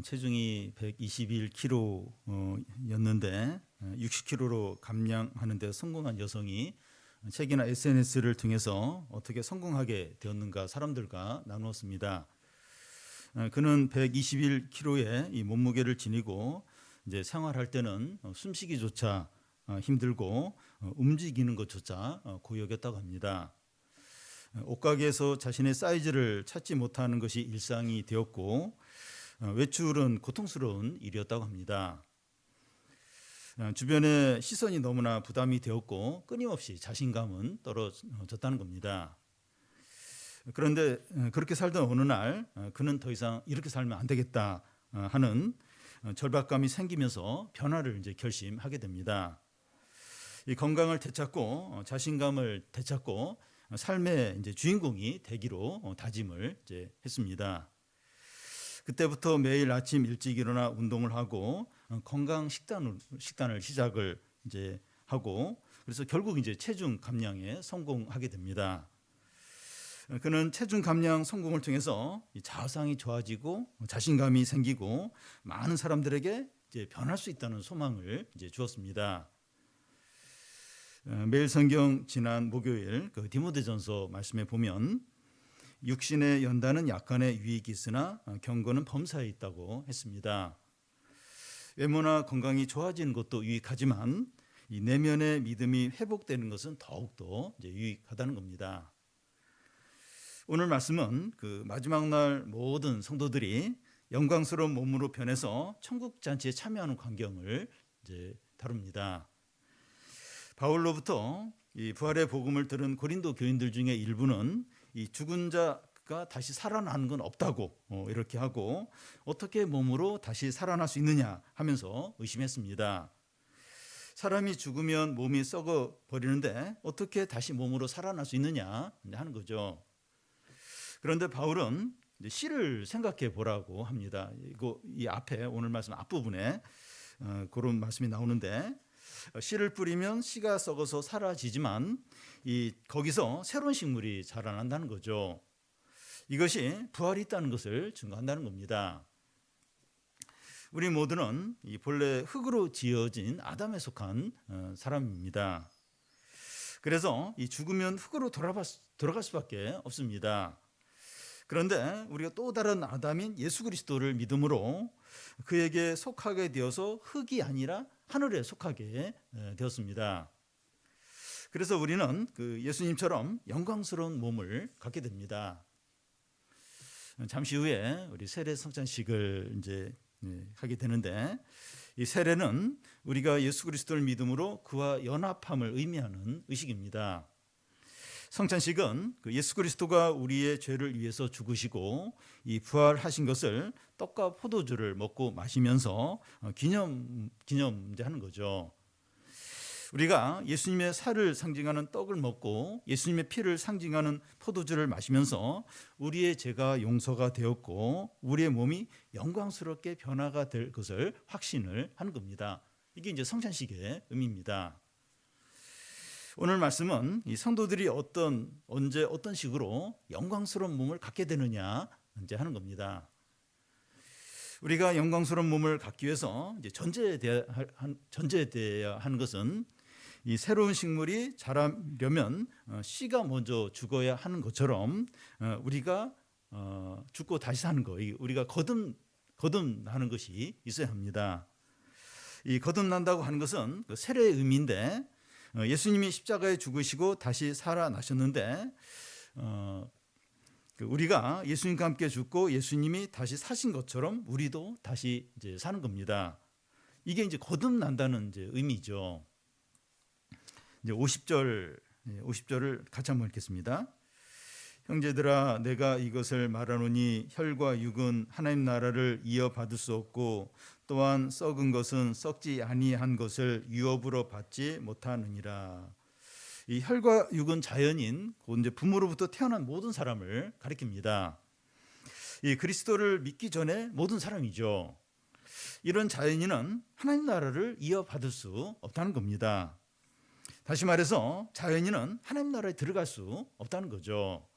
체중이 121kg였는데 60kg로 감량하는 데 성공한 여성이 책이나 SNS를 통해서 어떻게 성공하게 되었는가 사람들과 나누었습니다. 그는 121kg의 이 몸무게를 지니고 이제 생활할 때는 숨쉬기조차 힘들고 움직이는 것조차 고역이었다고 합니다. 옷가게에서 자신의 사이즈를 찾지 못하는 것이 일상이 되었고 외출은 고통스러운 일이었다고 합니다. 주변의 시선이 너무나 부담이 되었고 끊임없이 자신감은 떨어졌다는 겁니다. 그런데 그렇게 살던 어느 날 그는 더 이상 이렇게 살면 안 되겠다 하는 절박감이 생기면서 변화를 이제 결심하게 됩니다. 이 건강을 되찾고 자신감을 되찾고 삶의 이제 주인공이 되기로 다짐을 이제 했습니다. 그때부터 매일 아침 일찍 일어나 운동을 하고 건강 식단을 시작을 이제 하고 그래서 결국 이제 체중 감량에 성공하게 됩니다. 그는 체중 감량 성공을 통해서 자아상이 좋아지고 자신감이 생기고 많은 사람들에게 이제 변할 수 있다는 소망을 이제 주었습니다. 매일 성경 지난 목요일 그 디모데전서 말씀에 보면 육신의 연단은 약간의 유익이 있으나 경건은 범사에 있다고 했습니다. 외모나 건강이 좋아지는 것도 유익하지만 이 내면의 믿음이 회복되는 것은 더욱더 이제 유익하다는 겁니다. 오늘 말씀은 그 마지막 날 모든 성도들이 영광스러운 몸으로 변해서 천국 잔치에 참여하는 광경을 이제 다룹니다. 바울로부터 이 부활의 복음을 들은 고린도 교인들 중에 일부는 이 죽은 자가 다시 살아나는 건 없다고 이렇게 하고 어떻게 몸으로 다시 살아날 수 있느냐 하면서 의심했습니다. 사람이 죽으면 몸이 썩어 버리는데 어떻게 다시 몸으로 살아날 수 있느냐 하는 거죠. 그런데 바울은 씨를 생각해 보라고 합니다. 이 앞에 오늘 말씀 앞부분에 그런 말씀이 나오는데 씨를 뿌리면 씨가 썩어서 사라지지만 거기서 새로운 식물이 자라난다는 거죠. 이것이 부활이 있다는 것을 증거한다는 겁니다. 우리 모두는 이 본래 흙으로 지어진 아담에 속한 사람입니다. 그래서 이 죽으면 흙으로 돌아갈 수밖에 없습니다. 그런데 우리가 또 다른 아담인 예수 그리스도를 믿음으로 그에게 속하게 되어서 흙이 아니라 하늘에 속하게 되었습니다. 그래서 우리는 그 예수님처럼 영광스러운 몸을 갖게 됩니다. 잠시 후에 우리 세례 성찬식을 이제 하게 되는데 이 세례는 우리가 예수 그리스도를 믿음으로 그와 연합함을 의미하는 의식입니다. 성찬식은 그 예수 그리스도가 우리의 죄를 위해서 죽으시고 이 부활하신 것을 떡과 포도주를 먹고 마시면서 기념하는 거죠. 우리가 예수님의 살을 상징하는 떡을 먹고 예수님의 피를 상징하는 포도주를 마시면서 우리의 죄가 용서가 되었고 우리의 몸이 영광스럽게 변화가 될 것을 확신을 하는 겁니다. 이게 이제 성찬식의 의미입니다. 오늘 말씀은 이 성도들이 언제 어떤 식으로 영광스러운 몸을 갖게 되느냐 이제 하는 겁니다. 우리가 영광스러운 몸을 갖기 위해서 이제 전제되어야 하는 것은 이 새로운 식물이 자라려면 씨가 먼저 죽어야 하는 것처럼 우리가 죽고 다시 사는 거, 우리가 거듭나는 것이 있어야 합니다. 이 거듭난다고 하는 것은 그 세례의 의미인데 예수님이 십자가에 죽으시고 다시 살아나셨는데 우리가 예수님과 함께 죽고 예수님이 다시 사신 것처럼 우리도 다시 이제 사는 겁니다. 이게 이제 거듭난다는 이제 의미죠. 이제 50절을 같이 한번 읽겠습니다. 형제들아 내가 이것을 말하노니 혈과 육은 하나님 나라를 이어받을 수 없고 또한 썩은 것은 썩지 아니한 것을 유업으로 받지 못하느니라. 이 혈과 육은 자연인 곧 이제 부모로부터 태어난 모든 사람을 가리킵니다. 이 그리스도를 믿기 전에 모든 사람이죠. 이런 자연인은 하나님 나라를 이어받을 수 없다는 겁니다. 다시 말해서 자연인은 하나님 나라에 들어갈 수 없다는 거죠.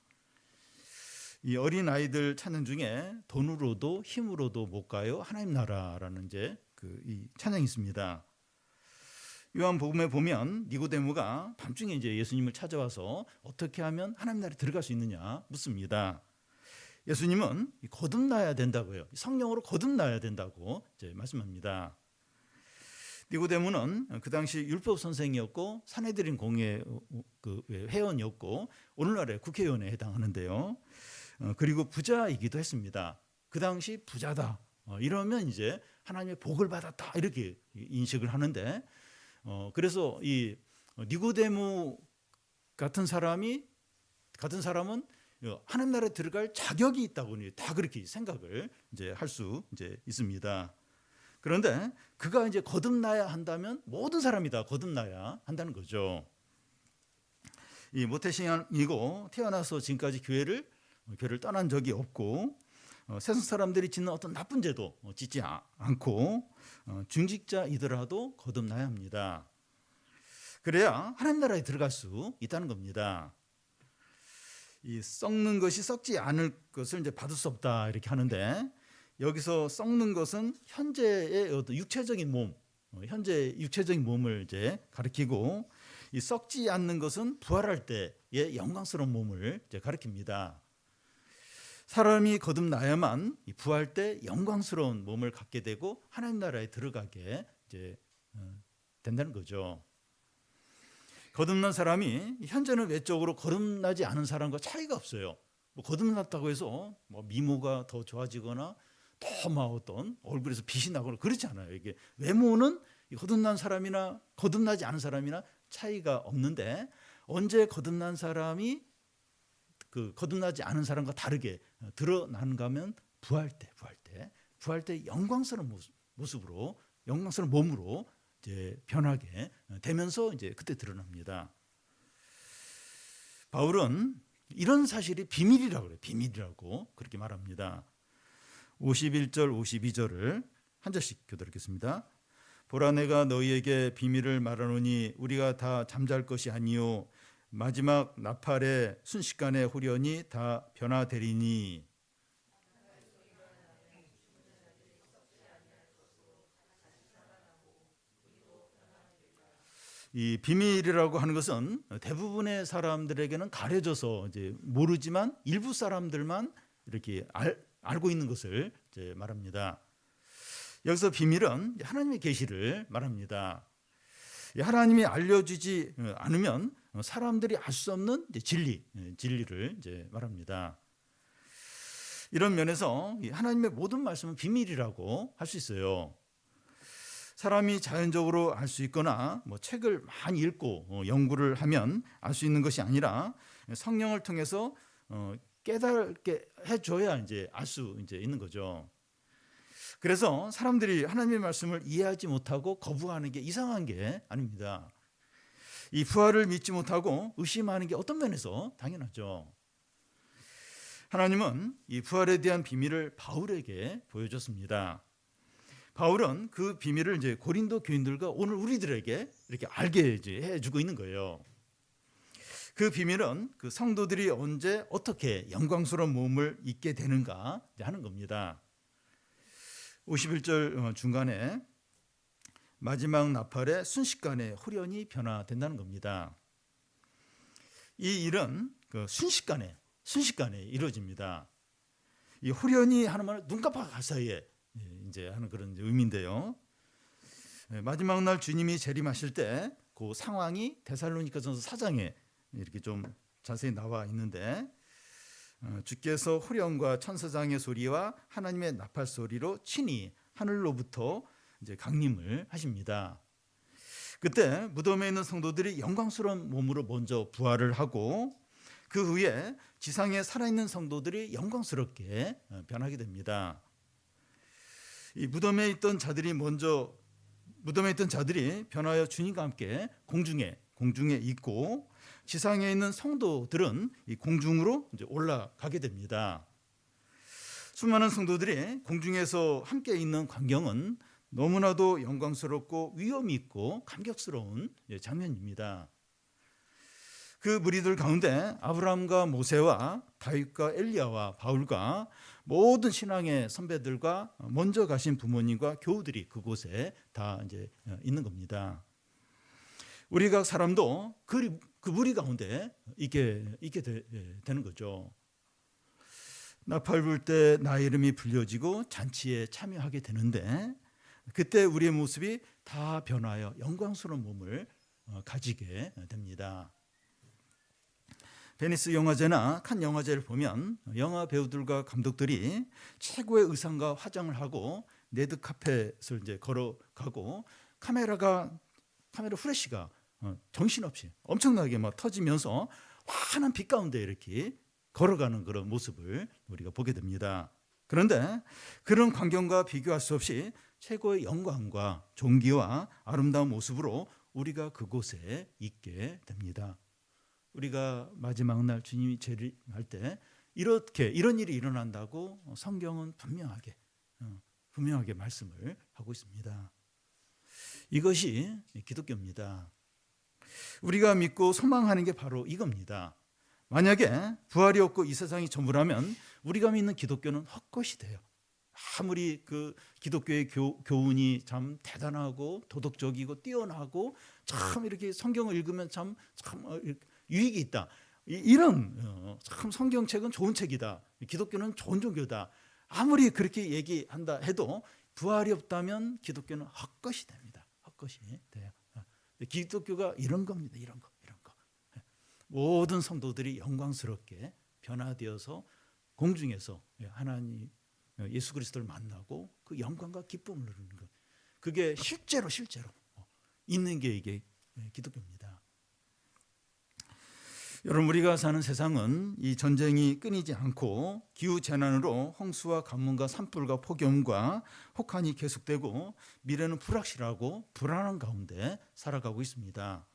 이 어린 아이들 찬양 중에 돈으로도 힘으로도 못 가요 하나님 나라라는 이제 이 찬양이 있습니다. 요한복음에 보면 니고데모가 밤중에 이제 예수님을 찾아와서 어떻게 하면 하나님 나라에 들어갈 수 있느냐 묻습니다. 예수님은 거듭나야 된다고요. 성령으로 거듭나야 된다고 이제 말씀합니다. 니고데모는 그 당시 율법 선생이었고 사내들인 공회 회원이었고 오늘날의 국회의원에 해당하는데요. 그리고 부자이기도 했습니다. 그 당시 부자다. 이러면 이제 하나님의 복을 받았다 이렇게 인식을 하는데 그래서 이 니고데모 같은 사람은 하나님 나라에 들어갈 자격이 있다고 다 그렇게 생각을 이제 할 수 이제 있습니다. 그런데 그가 이제 거듭나야 한다면 모든 사람이 다 거듭나야 한다는 거죠. 이 모태신앙이고 태어나서 지금까지 교회를 떠난 적이 없고 세상 사람들이 짓는 어떤 나쁜 죄도 짓지 않고 중직자이더라도 거듭나야 합니다. 그래야 하나님 나라에 들어갈 수 있다는 겁니다. 이 썩는 것이 썩지 않을 것을 이제 받을 수 없다 이렇게 하는데 여기서 썩는 것은 현재의 어떤 육체적인 몸, 현재 육체적인 몸을 이제 가리키고 이 썩지 않는 것은 부활할 때의 영광스러운 몸을 이제 가리킵니다. 사람이 거듭나야만 부활 때 영광스러운 몸을 갖게 되고 하나님 나라에 들어가게 이제 된다는 거죠. 거듭난 사람이 현재는 외적으로 거듭나지 않은 사람과 차이가 없어요. 뭐 거듭났다고 해서 뭐 미모가 더 좋아지거나 더 막 어떤 얼굴에서 빛이 나거나 그렇지 않아요. 이게 외모는 거듭난 사람이나 거듭나지 않은 사람이나 차이가 없는데 언제 거듭난 사람이 거듭나지 않은 사람과 다르게 드러나는가 하면 부활 때 영광스러운 모습으로 영광스러운 몸으로 이제 변하게 되면서 이제 그때 드러납니다. 바울은 이런 사실이 비밀이라고 그래요. 비밀이라고 그렇게 말합니다. 51절 52절을 한 절씩 교독하겠습니다. 보라 내가 너희에게 비밀을 말하노니 우리가 다 잠잘 것이 아니요 마지막 나팔의 순식간에 후련히 다 변화되리니 이 비밀이라고 하는 것은 대부분의 사람들에게는 가려져서 이제 모르지만 일부 사람들만 이렇게 알고 있는 것을 이제 말합니다. 여기서 비밀은 하나님의 계시를 말합니다. 하나님이 알려주지 않으면 사람들이 알 수 없는 진리를 이제 말합니다. 이런 면에서 하나님의 모든 말씀은 비밀이라고 할 수 있어요. 사람이 자연적으로 알 수 있거나 뭐 책을 많이 읽고 연구를 하면 알 수 있는 것이 아니라 성령을 통해서 깨닫게 해줘야 이제 알 수 이제 있는 거죠. 그래서 사람들이 하나님의 말씀을 이해하지 못하고 거부하는 게 이상한 게 아닙니다. 이 부활을 믿지 못하고 의심하는 게 어떤 면에서 당연하죠. 하나님은 이 부활에 대한 비밀을 바울에게 보여줬습니다. 바울은 그 비밀을 이제 고린도 교인들과 오늘 우리들에게 이렇게 알게 이제 해주고 있는 거예요. 그 비밀은 그 성도들이 언제 어떻게 영광스러운 몸을 입게 되는가 하는 겁니다. 51절 중간에 마지막 나팔의 순식간에 후련히 변화된다는 겁니다. 이 일은 그 순식간에 이루어집니다. 이 후련히 하는 말은 눈 깜빡할 사이에 이제 하는 그런 의미인데요. 마지막 날 주님이 재림하실 때 그 상황이 데살로니가전서 4장에 이렇게 좀 자세히 나와 있는데 주께서 후련과 천사장의 소리와 하나님의 나팔 소리로 친히 하늘로부터 이제 강림을 하십니다. 그때 무덤에 있는 성도들이 영광스러운 몸으로 먼저 부활을 하고 그 후에 지상에 살아있는 성도들이 영광스럽게 변하게 됩니다. 이 무덤에 있던 자들이 변하여 주님과 함께 공중에 있고 지상에 있는 성도들은 이 공중으로 이제 올라가게 됩니다. 수많은 성도들이 공중에서 함께 있는 광경은 너무나도 영광스럽고 위엄이 있고 감격스러운 장면입니다. 그 무리들 가운데 아브라함과 모세와 다윗과 엘리야와 바울과 모든 신앙의 선배들과 먼저 가신 부모님과 교우들이 그곳에 다 이제 있는 겁니다. 우리 각 사람도 그 무리 가운데 있게 되는 거죠. 나팔 불 때 나의 이름이 불려지고 잔치에 참여하게 되는데 그때 우리의 모습이 다 변하여 영광스러운 몸을 가지게 됩니다. 베니스 영화제나 칸 영화제를 보면 영화 배우들과 감독들이 최고의 의상과 화장을 하고 레드 카펫을 이제 걸어가고 카메라 후레쉬가 정신없이 엄청나게 막 터지면서 환한 빛 가운데 이렇게 걸어가는 그런 모습을 우리가 보게 됩니다. 그런데 그런 광경과 비교할 수 없이 최고의 영광과 존귀와 아름다운 모습으로 우리가 그곳에 있게 됩니다. 우리가 마지막 날 주님이 재림할 때 이런 일이 일어난다고 성경은 분명하게 말씀을 하고 있습니다. 이것이 기독교입니다. 우리가 믿고 소망하는 게 바로 이겁니다. 만약에 부활이 없고 이 세상이 전부라면 우리가 믿는 기독교는 헛것이 돼요. 아무리 그 기독교의 교훈이 참 대단하고 도덕적이고 뛰어나고 참 이렇게 성경을 읽으면 참 유익이 있다. 이런 참 성경책은 좋은 책이다. 기독교는 좋은 종교다. 아무리 그렇게 얘기한다 해도 부활이 없다면 기독교는 헛것이 됩니다. 헛것이 돼요. 기독교가 이런 겁니다. 이런 거. 모든 성도들이 영광스럽게 변화되어서 공중에서 하나님 예수 그리스도를 만나고 그 영광과 기쁨을 누리는 것. 그게 실제로 있는 게 이게 기독교입니다. 여러분, 우리가 사는 세상은 이 전쟁이 끊이지 않고 기후 재난으로 홍수와 가뭄과 산불과 폭염과 혹한이 계속되고 미래는 불확실하고 불안한 가운데 살아가고 있습니다.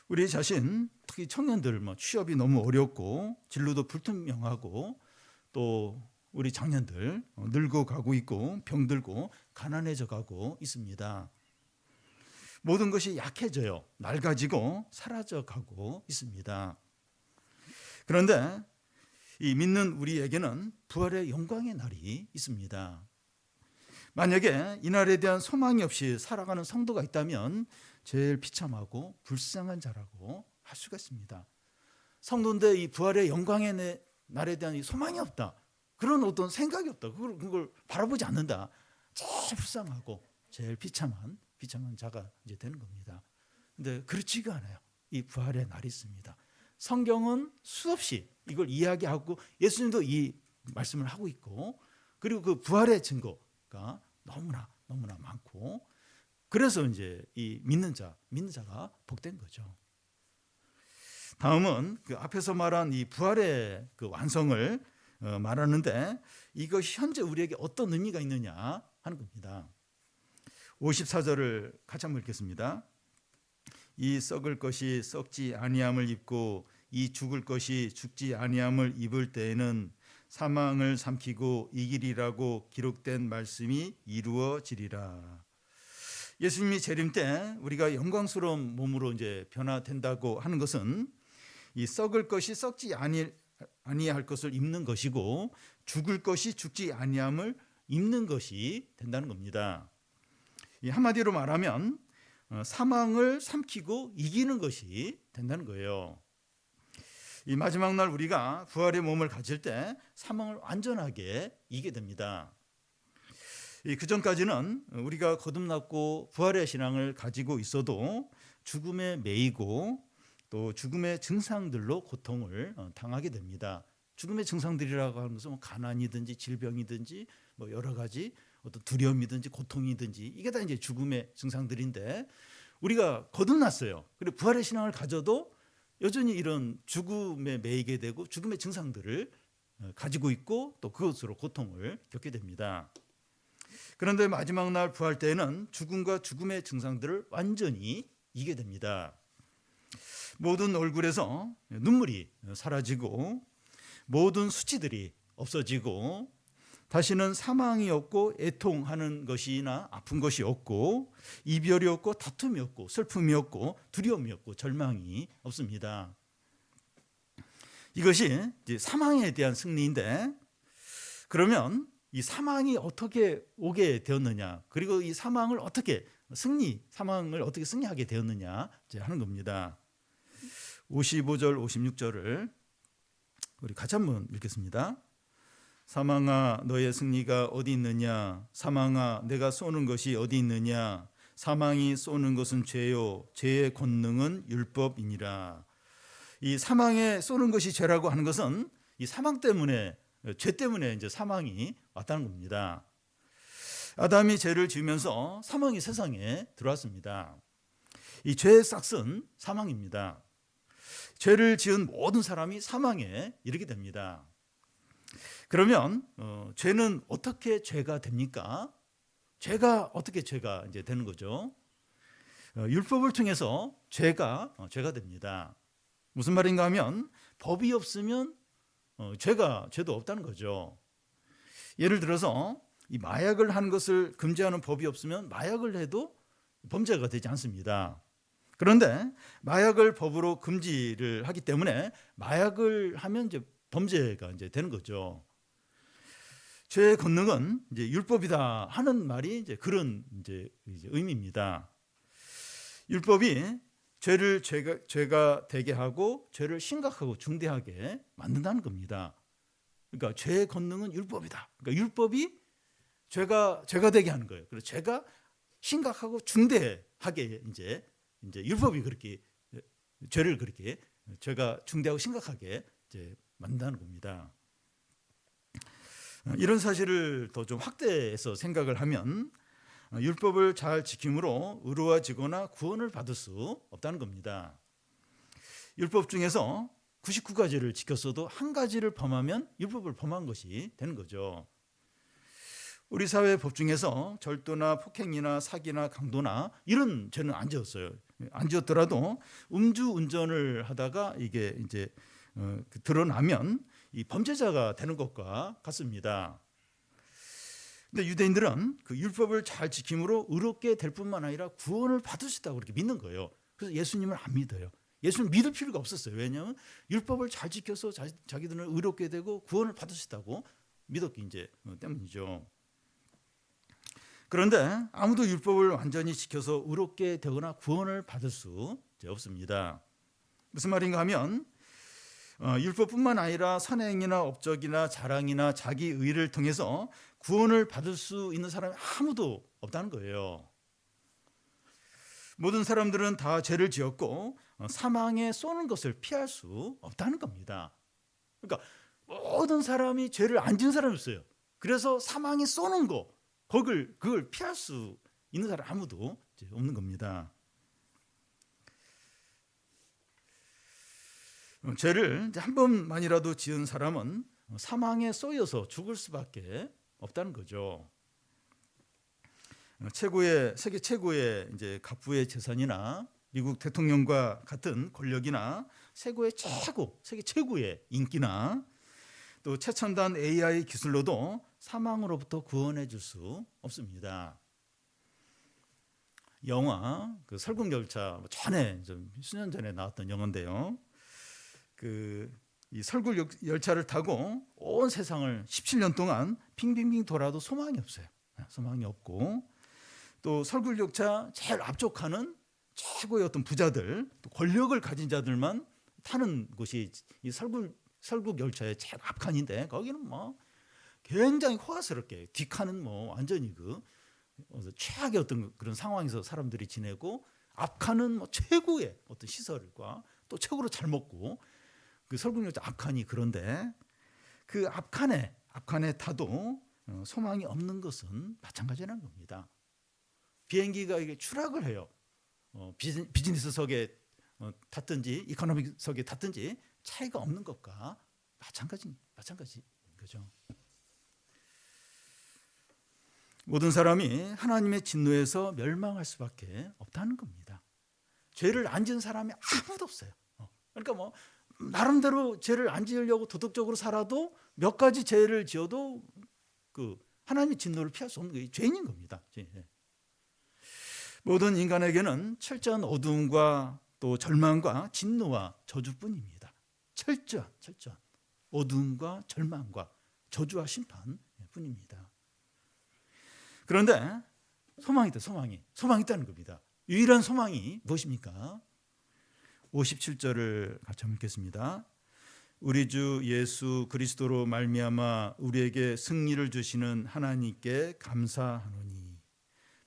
우리 자신, 특히 청년들 취업이 너무 어렵고 진로도 불투명하고 또 우리 장년들 늙어가고 있고 병들고 가난해져 가고 있습니다. 모든 것이 약해져요. 낡아지고 사라져가고 있습니다. 그런데 이 믿는 우리에게는 부활의 영광의 날이 있습니다. 만약에 이 날에 대한 소망이 없이 살아가는 성도가 있다면 제일 비참하고 불쌍한 자라고 할 수가 있습니다. 성도인데 이 부활의 영광의 날에 대한 소망이 없다. 그런 어떤 생각이 없다. 그걸 바라보지 않는다. 제일 불쌍하고 제일 비참한 자가 이제 되는 겁니다. 근데 그렇지가 않아요. 이 부활의 날이 있습니다. 성경은 수없이 이걸 이야기하고 예수님도 이 말씀을 하고 있고 그리고 그 부활의 증거가 너무나 많고 그래서 이제 이 믿는 자가 복된 거죠. 다음은 그 앞에서 말한 이 부활의 그 완성을 말하는데 이것이 현재 우리에게 어떤 의미가 있느냐 하는 겁니다. 54절을 같이 한번 읽겠습니다. 이 썩을 것이 썩지 아니함을 입고 이 죽을 것이 죽지 아니함을 입을 때에는 사망을 삼키고 이기리라고 기록된 말씀이 이루어지리라. 예수님이 재림 때 우리가 영광스러운 몸으로 이제 변화된다고 하는 것은 이 썩을 것이 썩지 아니할 것을 입는 것이고 죽을 것이 죽지 아니함을 입는 것이 된다는 겁니다. 이 한마디로 말하면 사망을 삼키고 이기는 것이 된다는 거예요. 이 마지막 날 우리가 부활의 몸을 가질 때 사망을 완전하게 이기게 됩니다. 그 전까지는 우리가 거듭났고 부활의 신앙을 가지고 있어도 죽음에 매이고 또 죽음의 증상들로 고통을 당하게 됩니다. 죽음의 증상들이라고 하는 것은 가난이든지 질병이든지 여러 가지 어떤 두려움이든지 고통이든지 이게 다 이제 죽음의 증상들인데 우리가 거듭났어요. 그리고 부활의 신앙을 가져도 여전히 이런 죽음에 매이게 되고 죽음의 증상들을 가지고 있고 또 그것으로 고통을 겪게 됩니다. 그런데 마지막 날 부활 때에는 죽음과 죽음의 증상들을 완전히 이기게 됩니다. 모든 얼굴에서 눈물이 사라지고 모든 수치들이 없어지고 다시는 사망이 없고 애통하는 것이나 아픈 것이 없고 이별이 없고 다툼이 없고 슬픔이 없고 두려움이 없고 절망이 없습니다. 이것이 이제 사망에 대한 승리인데, 그러면 이 사망이 어떻게 오게 되었느냐, 그리고 이 사망을 어떻게 승리하게 되었느냐 하는 겁니다. 55절 56절을 우리 같이 한번 읽겠습니다. 사망아 너의 승리가 어디 있느냐, 사망아 내가 쏘는 것이 어디 있느냐, 사망이 쏘는 것은 죄요 죄의 권능은 율법이니라. 이 사망에 쏘는 것이 죄라고 하는 것은 이 사망 때문에, 죄 때문에 이제 사망이 왔다는 겁니다. 아담이 죄를 지으면서 사망이 세상에 들어왔습니다. 이 죄의 싹은 사망입니다. 죄를 지은 모든 사람이 사망에 이르게 됩니다. 그러면 죄는 어떻게 죄가 됩니까? 죄가 어떻게 죄가 이제 되는 거죠? 율법을 통해서 죄가 됩니다. 무슨 말인가 하면 법이 없으면 죄도 없다는 거죠. 예를 들어서 이 마약을 하는 것을 금지하는 법이 없으면 마약을 해도 범죄가 되지 않습니다. 그런데 마약을 법으로 금지를 하기 때문에 마약을 하면 이제 범죄가 이제 되는 거죠. 죄의 권능은 이제 율법이다 하는 말이 이제 그런 이제 의미입니다. 율법이 죄를 죄가 되게 하고 죄를 심각하고 중대하게 만든다는 겁니다. 그러니까 죄의 권능은 율법이다. 그러니까 율법이 죄가 되게 하는 거예요. 그래서 죄가 심각하고 중대하게 이제 율법이 그렇게 죄를 그렇게 죄가 중대하고 심각하게 이제 만든다는 겁니다. 이런 사실을 더 좀 확대해서 생각을 하면 율법을 잘 지킴으로 의로워지거나 구원을 받을 수 없다는 겁니다. 율법 중에서 99가지를 지켰어도 한 가지를 범하면 율법을 범한 것이 되는 거죠. 우리 사회 법 중에서 절도나 폭행이나 사기나 강도나 이런 죄는 안 지었어요. 안 지었더라도 음주운전을 하다가 이게 이제 드러나면 이 범죄자가 되는 것과 같습니다. 근데 유대인들은 그 율법을 잘 지킴으로 의롭게 될 뿐만 아니라 구원을 받을 수 있다고 그렇게 믿는 거예요. 그래서 예수님을 안 믿어요. 예수님 믿을 필요가 없었어요. 왜냐하면 율법을 잘 지켜서 자기들은 의롭게 되고 구원을 받을 수 있다고 믿었기 이제 때문이죠. 그런데 아무도 율법을 완전히 지켜서 의롭게 되거나 구원을 받을 수 없습니다. 무슨 말인가 하면 율법뿐만 아니라 선행이나 업적이나 자랑이나 자기 의를 통해서 구원을 받을 수 있는 사람이 아무도 없다는 거예요. 모든 사람들은 다 죄를 지었고 사망에 쏘는 것을 피할 수 없다는 겁니다. 그러니까 모든 사람이 죄를 안 지은 사람이 없어요. 그래서 사망에 쏘는 거, 그걸 피할 수 있는 사람 아무도 없는 겁니다. 죄를 한 번만이라도 지은 사람은 사망에 쏘여서 죽을 수밖에 없다는 거죠. 세계 최고의 이제 갑부의 재산이나 미국 대통령과 같은 권력이나 세계 최고의 인기나 또 최첨단 AI 기술로도 사망으로부터 구원해 줄 수 없습니다. 영화 그 설국열차 전에 수년 전에 나왔던 영화인데요. 이 설국열차를 타고 온 세상을 17년 동안 빙빙빙 돌아도 소망이 없어요. 소망이 없고 또 설국열차 제일 앞쪽하는 최고의 어떤 부자들, 또 권력을 가진 자들만 타는 곳이 이 설국열차의 제일 앞칸인데 거기는 뭐 굉장히 호화스럽게 뒷칸은 뭐 완전히 최악의 어떤 그런 상황에서 사람들이 지내고 앞칸은 뭐 최고의 어떤 시설과 또 최고로 잘 먹고 그 설국열차 앞칸이 그런데 그 앞칸에 타도 소망이 없는 것은 마찬가지라는 겁니다. 비행기가 이게 추락을 해요. 비즈니스석에 탔든지 이코노미석에 탔든지 차이가 없는 것과 마찬가지인 거죠. 모든 사람이 하나님의 진노에서 멸망할 수밖에 없다는 겁니다. 죄를 안 지은 사람이 아무도 없어요. 그러니까 뭐 나름대로 죄를 안 지으려고 도덕적으로 살아도 몇 가지 죄를 지어도 하나님의 진노를 피할 수 없는 게 죄인인 겁니다. 모든 인간에게는 철저한 어두움과 또 절망과 진노와 저주뿐입니다. 철저한 어두움과 절망과 저주와 심판뿐입니다. 그런데 소망이 있다는 겁니다. 유일한 소망이 무엇입니까? 57절을 같이 한번 읽겠습니다. 우리 주 예수 그리스도로 말미암아 우리에게 승리를 주시는 하나님께 감사하노니.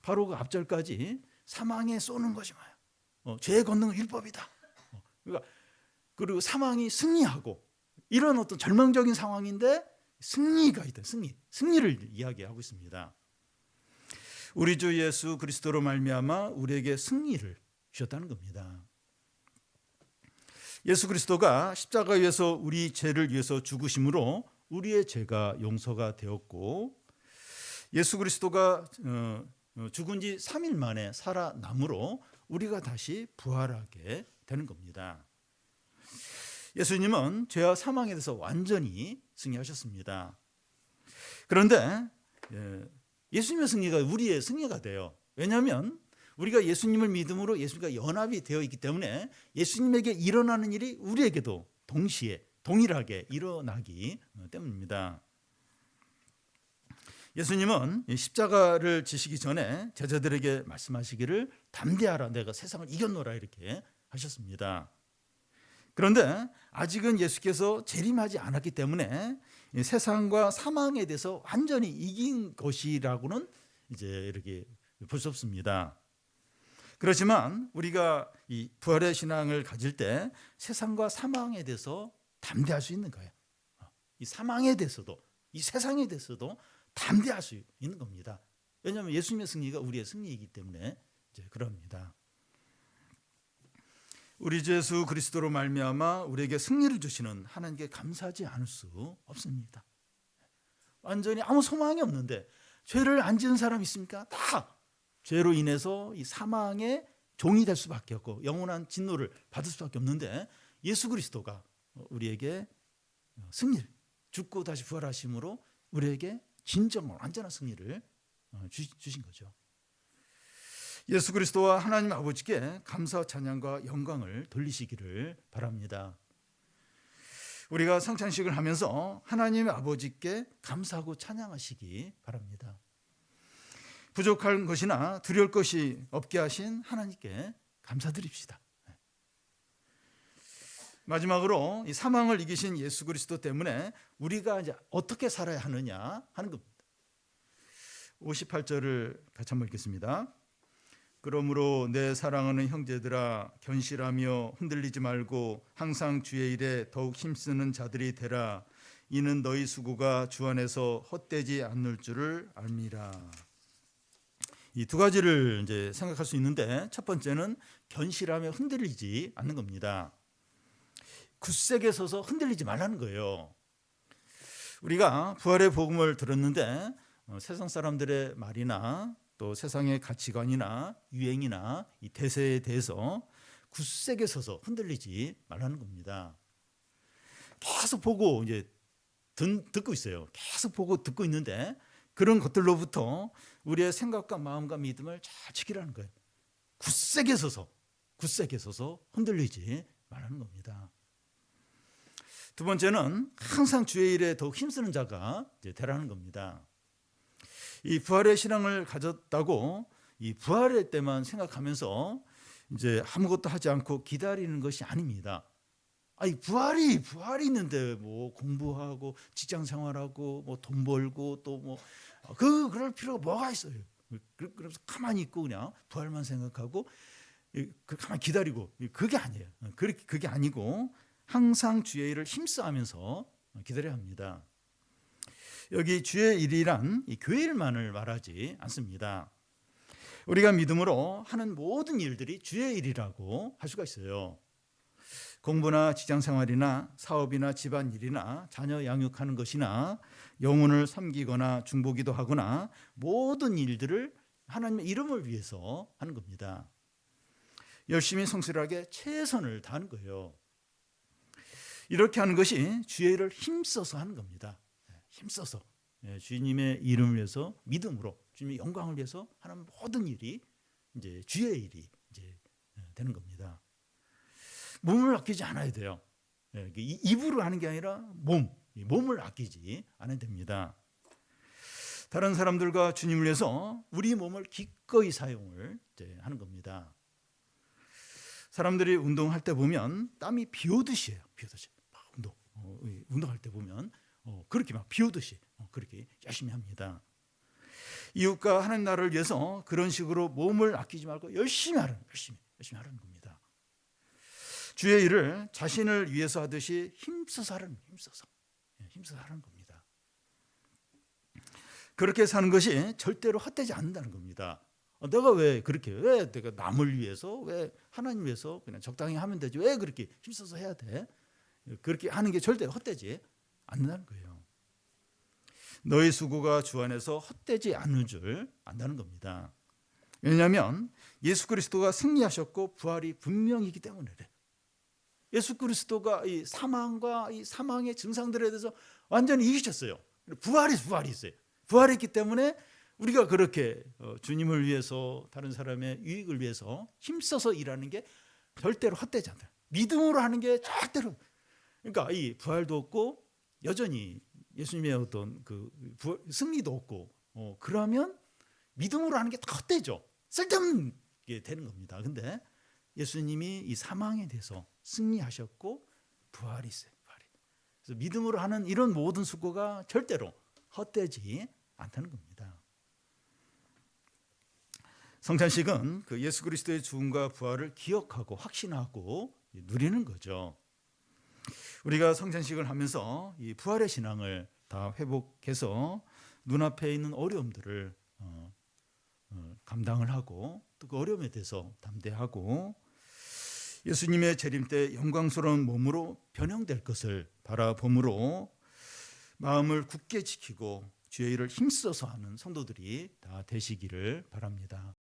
바로 그 앞절까지 사망에 쏘는 것이 뭐예요? 죄의 권능은 율법이다. 그러니까 그리고 사망이 승리하고 이런 어떤 절망적인 상황인데 승리가 있다. 승리를 이야기하고 있습니다. 우리 주 예수 그리스도로 말미암아 우리에게 승리를 주셨다는 겁니다. 예수 그리스도가 십자가에서 우리 죄를 위해서 죽으심으로 우리의 죄가 용서가 되었고, 예수 그리스도가 죽은 지 3일 만에 살아남으로 우리가 다시 부활하게 되는 겁니다. 예수님은 죄와 사망에 대해서 완전히 승리하셨습니다. 그런데 예수님의 승리가 우리의 승리가 돼요. 왜냐하면 우리가 예수님을 믿음으로 예수님과 연합이 되어 있기 때문에 예수님에게 일어나는 일이 우리에게도 동시에 동일하게 일어나기 때문입니다. 예수님은 십자가를 지시기 전에 제자들에게 말씀하시기를 담대하라, 내가 세상을 이겼노라 이렇게 하셨습니다. 그런데 아직은 예수께서 재림하지 않았기 때문에 세상과 사망에 대해서 완전히 이긴 것이라고는 이제 이렇게 볼 수 없습니다. 그렇지만 우리가 이 부활의 신앙을 가질 때 세상과 사망에 대해서 담대할 수 있는 거예요. 이 사망에 대해서도 이 세상에 대해서도 담대할 수 있는 겁니다. 왜냐하면 예수님의 승리가 우리의 승리이기 때문에 이제 그럽니다. 우리 주 예수 그리스도로 말미암아 우리에게 승리를 주시는 하나님께 감사하지 않을 수 없습니다. 완전히 아무 소망이 없는데 죄를 안 지은 사람 있습니까? 다 죄로 인해서 이 사망의 종이 될 수밖에 없고 영원한 진노를 받을 수밖에 없는데 예수 그리스도가 우리에게 승리를, 죽고 다시 부활하심으로 우리에게 진정한 완전한 승리를 주신 거죠. 예수 그리스도와 하나님 아버지께 감사 찬양과 영광을 돌리시기를 바랍니다. 우리가 성찬식을 하면서 하나님 아버지께 감사하고 찬양하시기 바랍니다. 부족한 것이나 두려울 것이 없게 하신 하나님께 감사드립시다. 마지막으로 이 사망을 이기신 예수 그리스도 때문에 우리가 이제 어떻게 살아야 하느냐 하는 겁니다. 58절을 같이 한번 읽겠습니다. 그러므로 내 사랑하는 형제들아, 견실하며 흔들리지 말고 항상 주의 일에 더욱 힘쓰는 자들이 되라. 이는 너희 수고가 주 안에서 헛되지 않을 줄을 알미라. 이 두 가지를 이제 생각할 수 있는데, 첫 번째는 견실하며 흔들리지 않는 겁니다. 굳세게 서서 흔들리지 말라는 거예요. 우리가 부활의 복음을 들었는데 세상 사람들의 말이나 또 세상의 가치관이나 유행이나 이 대세에 대해서 굳세게 서서 흔들리지 말라는 겁니다. 계속 보고 이제 듣고 있어요. 계속 보고 듣고 있는데 그런 것들로부터 우리의 생각과 마음과 믿음을 잘 지키라는 거예요. 굳세게 서서 흔들리지 말라는 겁니다. 두 번째는 항상 주의 일에 더욱 힘쓰는 자가 이제 되라는 겁니다. 이 부활의 신앙을 가졌다고 이 부활의 때만 생각하면서 이제 아무것도 하지 않고 기다리는 것이 아닙니다. 아니 부활이 있는데 뭐 공부하고 직장 생활하고 뭐 돈 벌고 또 뭐 그럴 필요가 뭐가 있어요? 그래서 가만히 있고 그냥 부활만 생각하고 가만히 기다리고 그게 아니에요. 그게 아니고 항상 주의 일을 힘써하면서 기다려야 합니다. 여기 주의 일이란 이 교회 일만을 말하지 않습니다. 우리가 믿음으로 하는 모든 일들이 주의 일이라고 할 수가 있어요. 공부나 직장생활이나 사업이나 집안일이나 자녀 양육하는 것이나 영혼을 섬기거나 중보기도 하거나 모든 일들을 하나님의 이름을 위해서 하는 겁니다. 열심히 성실하게 최선을 다하는 거예요. 이렇게 하는 것이 주의 일을 힘써서 하는 겁니다. 힘써서. 주님의 이름을 위해서 믿음으로 주님의 영광을 위해서 하는 모든 일이 이제 주의 일이 이제 되는 겁니다. 몸을 아끼지 않아야 돼요. 입으로 하는 게 아니라 몸을 아끼지 않아야 됩니다. 다른 사람들과 주님을 위해서 우리 몸을 기꺼이 사용을 이제 하는 겁니다. 사람들이 운동할 때 보면 땀이 비 오듯이 해요. 비 오듯이 막 운동할 때 보면 그렇게 막 비 오듯이 그렇게 열심히 합니다. 이웃과 하나님 나라를 위해서 그런 식으로 몸을 아끼지 말고 열심히 하라는 겁니다. 주의 일을 자신을 위해서 하듯이 힘써서 하라는 겁니다. 그렇게 사는 것이 절대로 헛되지 않는다는 겁니다. 내가 왜 내가 남을 위해서, 왜 하나님 위해서 그냥 적당히 하면 되지, 왜 그렇게 힘써서 해야 돼? 그렇게 하는 게 절대 헛되지 않는다는 거예요. 너희 수고가 주 안에서 헛되지 않는 줄 안다는 겁니다. 왜냐하면 예수 그리스도가 승리하셨고 부활이 분명이기 때문에 그래. 예수 그리스도가 이 사망과 이 사망의 증상들에 대해서 완전히 이기셨어요. 부활이 있어요. 부활했기 때문에 우리가 그렇게 주님을 위해서, 다른 사람의 유익을 위해서 힘써서 일하는 게 절대로 헛되지 않다. 믿음으로 하는 게 절대로, 그러니까 이 부활도 없고 여전히 예수님의 어떤 그 승리도 없고 그러면 믿음으로 하는 게 다 헛되죠. 쓸데없는 게 되는 겁니다. 근데 예수님이 이 사망에 대해서 승리하셨고 부활이 있어요. 그래서 믿음으로 하는 이런 모든 수고가 절대로 헛되지 않다는 겁니다. 성찬식은 그 예수 그리스도의 죽음과 부활을 기억하고 확신하고 누리는 거죠. 우리가 성찬식을 하면서 이 부활의 신앙을 다 회복해서 눈앞에 있는 어려움들을 감당을 하고 또 그 어려움에 대해서 담대하고 예수님의 재림 때 영광스러운 몸으로 변형될 것을 바라봄으로 마음을 굳게 지키고 주의 일을 힘써서 하는 성도들이 다 되시기를 바랍니다.